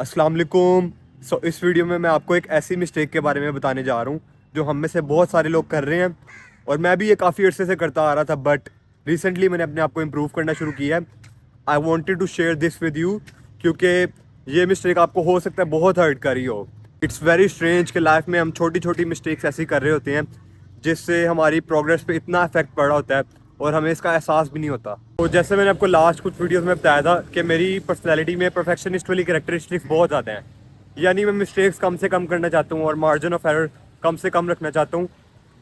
अस्सलाम वालेकुम। इस वीडियो में मैं आपको एक ऐसी मिस्टेक के बारे में बताने जा रहा हूँ जो हम में से बहुत सारे लोग कर रहे हैं और मैं भी ये काफ़ी अर्से से करता आ रहा था, बट रिसेंटली मैंने अपने आप को इम्प्रूव करना शुरू किया है। I wanted to share this with you क्योंकि ये मिस्टेक आपको हो सकता है बहुत हर्ट कर रही हो। इट्स वेरी स्ट्रेंज कि लाइफ में हम छोटी छोटी मिस्टेक्स ऐसी कर रहे होते हैं जिससे हमारी प्रोग्रेस पे इतना इफेक्ट पड़ रहा होता है और हमें इसका एहसास भी नहीं होता। तो जैसे मैंने आपको लास्ट कुछ वीडियोस में बताया था कि मेरी पर्सनैलिटी में परफेक्शनिस्ट वाली कैरेक्टरिस्टिक्स बहुत ज़्यादा हैं, यानी मैं मिस्टेक्स कम से कम करना चाहता हूँ और मार्जिन ऑफ एरर कम से कम रखना चाहता हूँ।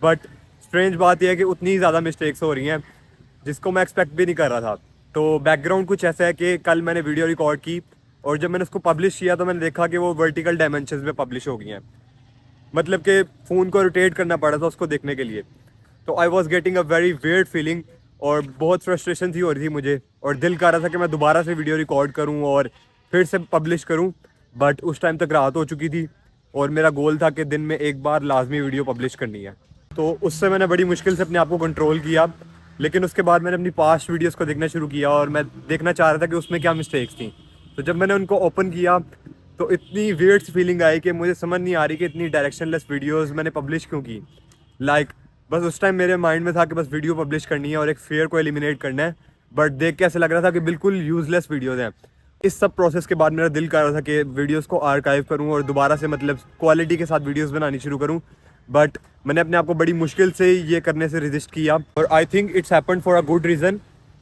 बट स्ट्रेंज बात यह है कि उतनी ज़्यादा मिस्टेक्स हो रही हैं जिसको मैं एक्सपेक्ट भी नहीं कर रहा था। तो बैकग्राउंड कुछ ऐसा है कि कल मैंने वीडियो रिकॉर्ड की और जब मैंने उसको पब्लिश किया तो मैंने देखा कि वो वर्टिकल डायमेंशंस में पब्लिश हो गई हैं, मतलब कि फ़ोन को रोटेट करना पड़ा था उसको देखने के लिए। तो I was getting a very weird feeling और बहुत फ्रस्ट्रेशन थी हो रही थी मुझे और दिल कर रहा था कि मैं दोबारा से वीडियो रिकॉर्ड करूं और फिर से पब्लिश करूं, बट उस टाइम तक रात हो चुकी थी और मेरा गोल था कि दिन में एक बार लाजमी वीडियो पब्लिश करनी है। तो उससे मैंने बड़ी मुश्किल से अपने आप को कंट्रोल किया, लेकिन उसके बाद मैंने अपनी पास्ट वीडियोस को देखना शुरू किया और मैं देखना चाह रहा था कि उसमें क्या मिस्टेक्स थी। तो जब मैंने उनको ओपन किया तो इतनी वियर्ड फीलिंग आई कि मुझे समझ नहीं आ रही कि इतनी डायरेक्शनलेस वीडियोस मैंने पब्लिश क्यों की। बस उस टाइम मेरे माइंड में था कि बस वीडियो पब्लिश करनी है और एक फेयर को एलिमिनेट करना है, बट देख के ऐसा लग रहा था कि बिल्कुल यूजलेस वीडियोस हैं। इस सब प्रोसेस के बाद मेरा दिल कर रहा था कि वीडियोस को आर्काइव करूं और दोबारा से मतलब क्वालिटी के साथ वीडियोस बनानी शुरू करूं, बट मैंने अपने आप को बड़ी मुश्किल से ये करने से रेजिस्ट किया और I think it's happened for a good reason.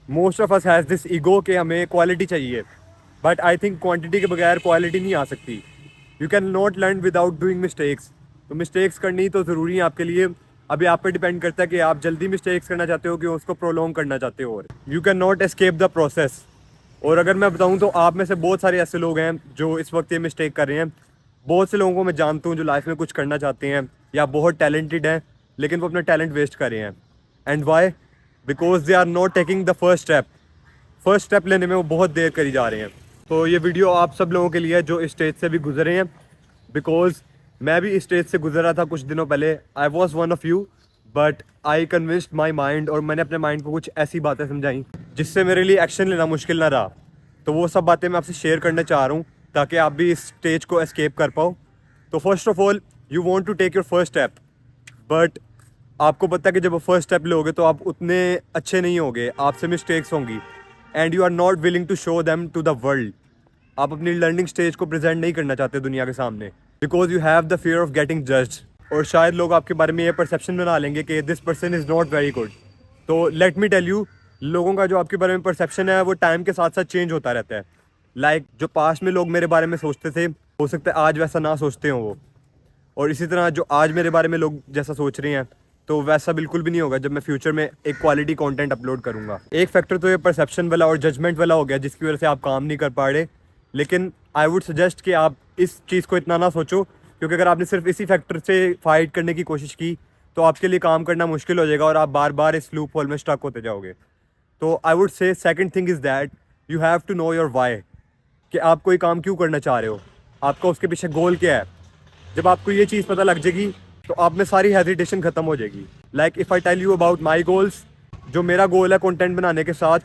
Most of us has this ego कि हमें क्वालिटी चाहिए, बट आई थिंक क्वांटिटी के बगैर क्वालिटी नहीं आ सकती। You can not learn without doing mistakes. तो मिस्टेक्स करनी तो ज़रूरी है आपके लिए। अभी आप पे डिपेंड करता है कि आप जल्दी मिस्टेक्स करना चाहते हो कि उसको प्रोलॉन्ग करना चाहते हो। और you can not escape the process. और अगर मैं बताऊं तो आप में से बहुत सारे ऐसे लोग हैं जो इस वक्त ये मिस्टेक कर रहे हैं। बहुत से लोगों को मैं जानता हूं जो लाइफ में कुछ करना चाहते हैं या बहुत टैलेंटेड हैं, लेकिन वो अपना टैलेंट वेस्ट कर रहे हैं। And why? Because they are not taking the first step लेने में वो बहुत देर करी जा रहे हैं। तो ये वीडियो आप सब लोगों के लिए है जो इस स्टेज से भी गुजरे हैं, बिकॉज मैं भी इस स्टेज से गुजर रहा था कुछ दिनों पहले। I was one of you, but I convinced my mind और मैंने अपने माइंड को कुछ ऐसी बातें समझाई जिससे मेरे लिए एक्शन लेना मुश्किल ना रहा। तो वो सब बातें मैं आपसे शेयर करना चाह रहा हूँ ताकि आप भी इस स्टेज को एस्केप कर पाओ। तो first of all, you want to take your first step, but आपको पता है कि जब वो फर्स्ट स्टेप लोगे तो आप उतने अच्छे नहीं होगे, आपसे मिस्टेक्स होंगी and you are not willing to show them to the world. आप अपनी लर्निंग स्टेज को प्रेजेंट नहीं करना चाहते दुनिया के सामने because you have the fear of getting judged. और शायद लोग आपके बारे में ये परसेप्शन बना लेंगे कि this person is not very good. तो लेट मी टेल यू, लोगों का जो आपके बारे में परसेप्शन है वो टाइम के साथ साथ चेंज होता रहता है। जो पास्ट में लोग मेरे बारे में सोचते थे, हो सकता है आज वैसा ना सोचते हो वो, और इसी तरह जो आज मेरे बारे में लोग जैसा सोच रहे हैं तो वैसा बिल्कुल भी नहीं होगा जब मैं फ्यूचर में एक क्वालिटी कंटेंट अपलोड करूंगा। एक फैक्टर तो ये परसेप्शन वाला और जजमेंट वाला हो गया जिसकी वजह से आप काम नहीं कर पा रहे, लेकिन आई वुड सजेस्ट कि आप इस चीज़ को इतना ना सोचो, क्योंकि अगर आपने सिर्फ इसी फैक्टर से फाइट करने की कोशिश की तो आपके लिए काम करना मुश्किल हो जाएगा और आप बार बार इस लूप होल में स्टक होते जाओगे। तो I would say second thing is that you have to know your why, कि आप कोई काम क्यों करना चाह रहे हो, आपका उसके पीछे गोल क्या है। जब आपको ये चीज़ पता लग जाएगी तो आप में सारी हेजिटेशन ख़त्म हो जाएगी। Like if I tell you about my goals, जो मेरा गोल है कंटेंट बनाने के साथ,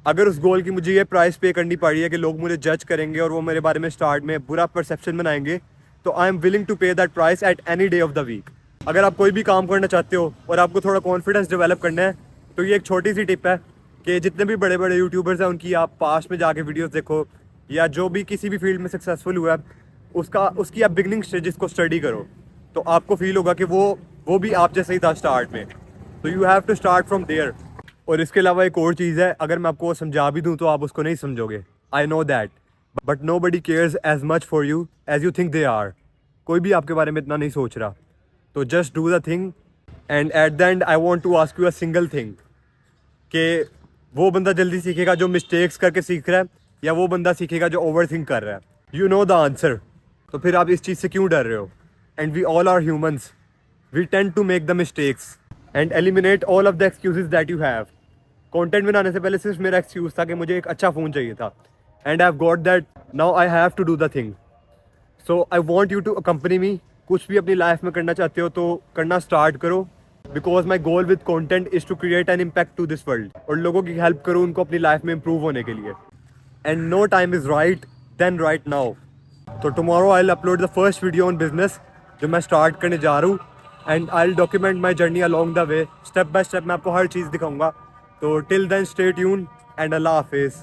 अगर उस गोल की मुझे ये प्राइस पे करनी पड़ी है कि लोग मुझे जज करेंगे और वो मेरे बारे में स्टार्ट में बुरा परसेप्शन बनाएंगे, तो I am willing to pay that price at any day of the week. अगर आप कोई भी काम करना चाहते हो और आपको थोड़ा कॉन्फिडेंस डेवलप करना है तो ये एक छोटी सी टिप है कि जितने भी बड़े बड़े यूट्यूबर्स हैं उनकी आप पास्ट में जाके वीडियोस देखो, या जो भी किसी भी फील्ड में सक्सेसफुल हुआ है उसकी आप बिगनिंग स्टेजेस को स्टडी करो, तो आपको फील होगा कि वो भी आप जैसे ही था स्टार्ट में। तो you have to start from there. और इसके अलावा एक और चीज़ है, अगर मैं आपको समझा भी दूँ तो आप उसको नहीं समझोगे, I know that, but nobody cares as much for you as you think they are. कोई भी आपके बारे में इतना नहीं सोच रहा, तो just do the thing. And at the end I want to ask you a single thing, कि वो बंदा जल्दी सीखेगा जो मिस्टेक्स करके सीख रहा है या वो बंदा सीखेगा जो ओवर थिंक कर रहा है? You know the answer. तो फिर आप इस चीज़ से क्यों डर रहे हो? And we all are humans, we tend to make the mistakes and eliminate all of the excuses that you have. Content बनाने से पहले सिर्फ मेरा एक्सक्यूज था कि मुझे एक अच्छा फ़ोन चाहिए था, and I have got that, now I have to do the thing. So I want you to accompany me. कुछ भी अपनी लाइफ में करना चाहते हो तो करना स्टार्ट करो, because my goal with content is to create an impact to this world, और लोगों की हेल्प करो उनको अपनी लाइफ में इम्प्रूव होने के लिए। And no time is right then right now. तो tomorrow I will upload the first video on business जो मैं स्टार्ट करने जा रहा हूँ, and I will document my journey along the way, step by step मैं आपको हर चीज़ दिखाऊंगा। तो till then stay tune and अल्लाह हाफिज़।